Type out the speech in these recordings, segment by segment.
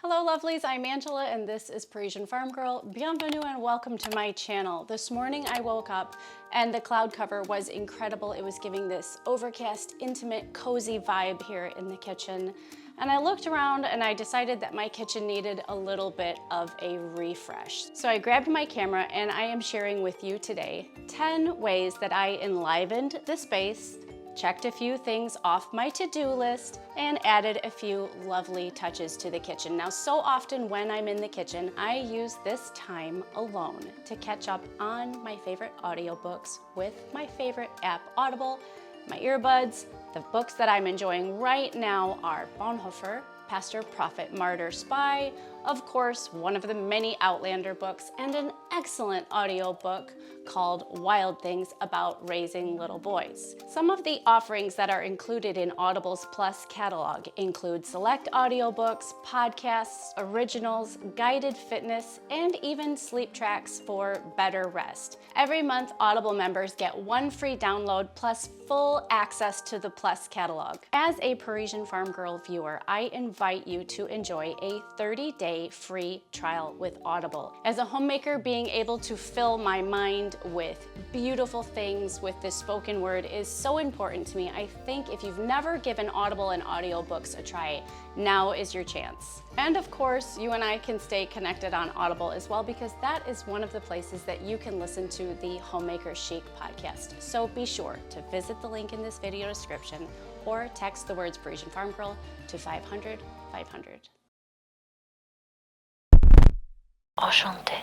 Hello lovelies, I'm Angela and this is Parisienne Farmgirl. Bienvenue and welcome to my channel. This morning I woke up and the cloud cover was incredible. It was giving this overcast, intimate, cozy vibe here in the kitchen. And I looked around and I decided that my kitchen needed a little bit of a refresh. So I grabbed my camera and I am sharing with you today 10 ways that I enlivened the space, checked a few things off my to-do list, and added a few lovely touches to the kitchen. Now, so often when I'm in the kitchen, I use this time alone to catch up on my favorite audiobooks with my favorite app, Audible, my earbuds. The books that I'm enjoying right now are Bonhoeffer, Pastor, Prophet, Martyr, Spy, of course, one of the many Outlander books, and an excellent audiobook called Wild Things about raising little boys. Some of the offerings that are included in Audible's Plus catalog include select audiobooks, podcasts, originals, guided fitness, and even sleep tracks for better rest. Every month, Audible members get one free download plus full access to the Plus catalog. As a Parisienne Farmgirl viewer, I invite you to enjoy a 30-day free trial with Audible. As a homemaker, being able to fill my mind with beautiful things with the spoken word is so important to me. I think if you've never given Audible and audiobooks a try, now is your chance. And of course, you and I can stay connected on Audible as well, because that is one of the places that you can listen to the Homemaker CHIC podcast. So be sure to visit the link in this video description or text the words Parisienne Farmgirl to 500 500. Enchanté.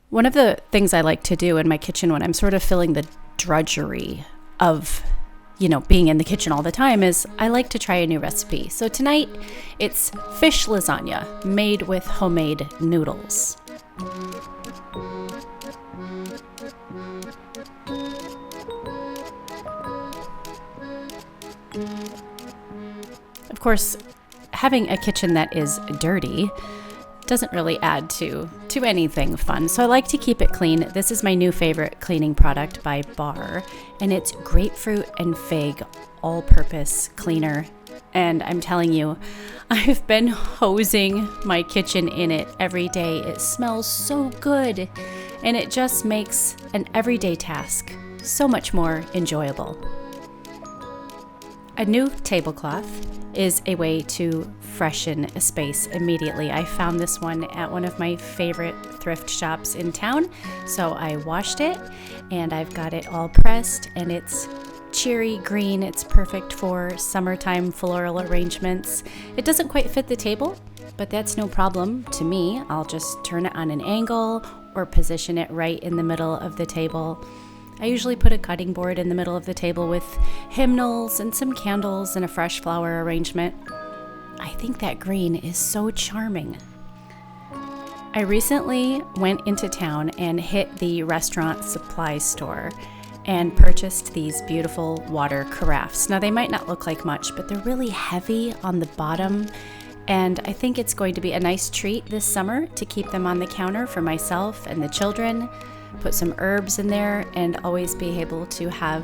One of the things I like to do in my kitchen when I'm sort of feeling the drudgery of, being in the kitchen all the time is I like to try a new recipe. So tonight it's fish lasagna made with homemade noodles. Of course, having a kitchen that is dirty doesn't really add to anything fun. So I like to keep it clean. This is my new favorite cleaning product by Bar, and it's Grapefruit and Fig all-purpose cleaner. And I'm telling you, I've been hosing my kitchen in it every day. It smells so good, and it just makes an everyday task so much more enjoyable. A new tablecloth is a way to freshen a space immediately. I found this one at one of my favorite thrift shops in town, so I washed it and I've got it all pressed, and it's cheery green. It's perfect for summertime floral arrangements. It doesn't quite fit the table, but that's no problem to me. I'll just turn it on an angle or position it right in the middle of the table. I usually put a cutting board in the middle of the table with hymnals and some candles and a fresh flower arrangement. I think that green is so charming. I recently went into town and hit the restaurant supply store and purchased these beautiful water carafes. Now, they might not look like much, but they're really heavy on the bottom, and I think it's going to be a nice treat this summer to keep them on the counter for myself and the children. Put some herbs in there and always be able to have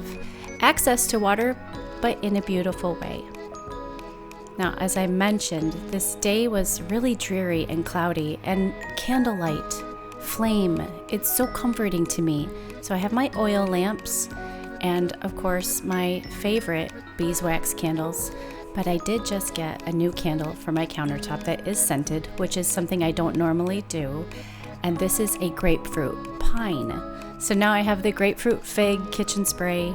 access to water, but in a beautiful way. Now, as I mentioned, this day was really dreary and cloudy, and candlelight, flame, it's so comforting to me. So I have my oil lamps and, of course, my favorite beeswax candles. But I did just get a new candle for my countertop that is scented, which is something I don't normally do. And this is a grapefruit pine. So now I have the grapefruit fig kitchen spray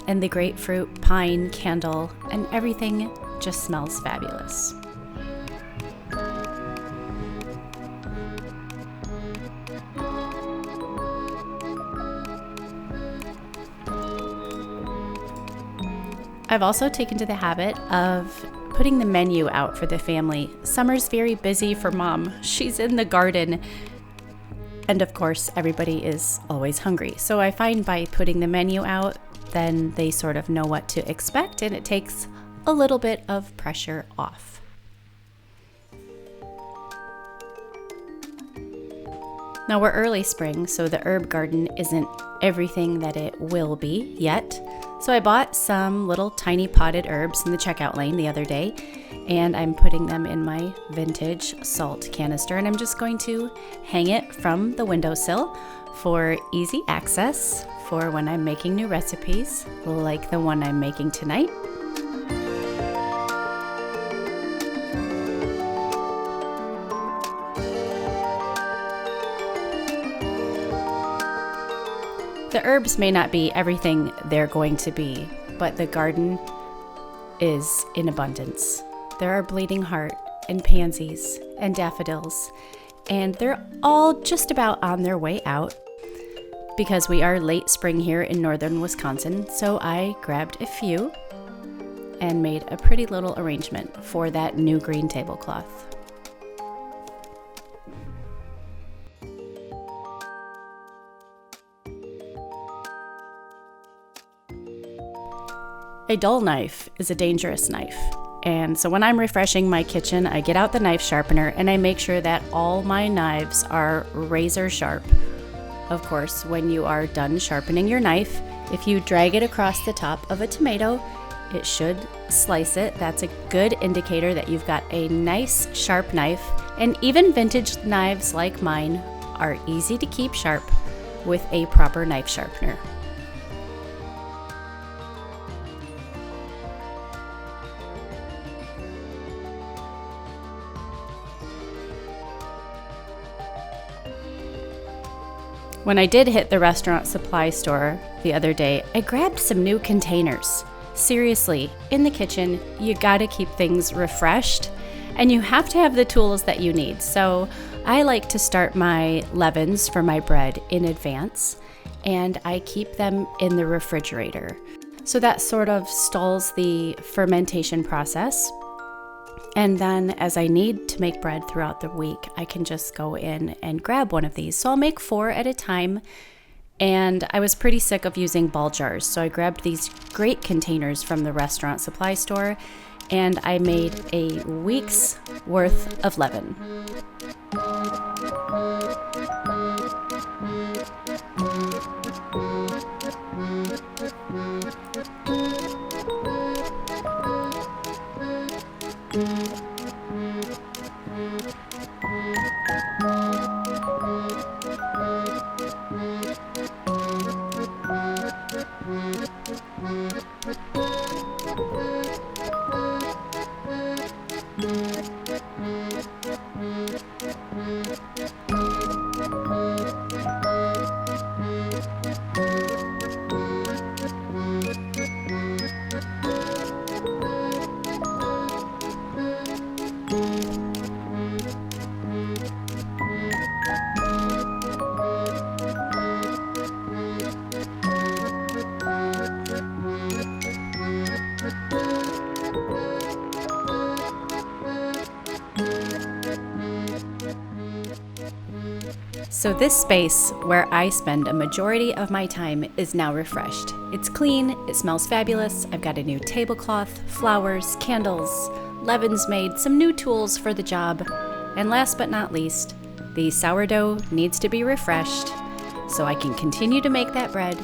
and the grapefruit pine candle, and everything just smells fabulous. I've also taken to the habit of putting the menu out for the family. Summer's very busy for Mom. She's in the garden. And of course, everybody is always hungry. So I find by putting the menu out, then they sort of know what to expect, and it takes a little bit of pressure off. Now we're early spring, so the herb garden isn't everything that it will be yet. So I bought some little tiny potted herbs in the checkout lane the other day, and I'm putting them in my vintage salt canister, and I'm just going to hang it from the windowsill for easy access for when I'm making new recipes, like the one I'm making tonight. The herbs may not be everything they're going to be, but the garden is in abundance. There are bleeding heart and pansies and daffodils, and they're all just about on their way out because we are late spring here in northern Wisconsin, so I grabbed a few and made a pretty little arrangement for that new green tablecloth. A dull knife is a dangerous knife, and so when I'm refreshing my kitchen, I get out the knife sharpener and I make sure that all my knives are razor sharp. Of course, when you are done sharpening your knife, if you drag it across the top of a tomato, it should slice it. That's a good indicator that you've got a nice sharp knife, and even vintage knives like mine are easy to keep sharp with a proper knife sharpener. When I did hit the restaurant supply store the other day, I grabbed some new containers. Seriously, in the kitchen, you gotta keep things refreshed, and you have to have the tools that you need. So I like to start my levains for my bread in advance, and I keep them in the refrigerator. So that sort of stalls the fermentation process. And then as I need to make bread throughout the week, I can just go in and grab one of these. So I'll make 4 at a time. And I was pretty sick of using ball jars, so I grabbed these great containers from the restaurant supply store, and I made a week's worth of leaven. So this space where I spend a majority of my time is now refreshed. It's clean, it smells fabulous, I've got a new tablecloth, flowers, candles, leavens made, some new tools for the job, and last but not least, the sourdough needs to be refreshed so I can continue to make that bread.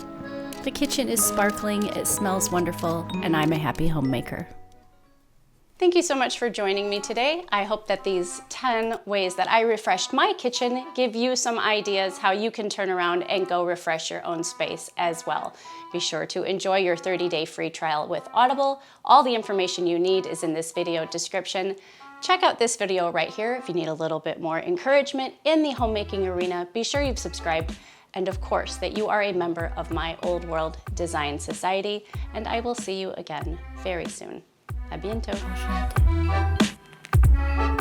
The kitchen is sparkling, it smells wonderful, and I'm a happy homemaker. Thank you so much for joining me today. I hope that these 10 ways that I refreshed my kitchen give you some ideas how you can turn around and go refresh your own space as well. Be sure to enjoy your 30-day free trial with Audible. All the information you need is in this video description. Check out this video right here if you need a little bit more encouragement in the homemaking arena. Be sure you've subscribed, and of course that you are a member of my Old World Design Society, and I will see you again very soon. À bientôt. Enchanté.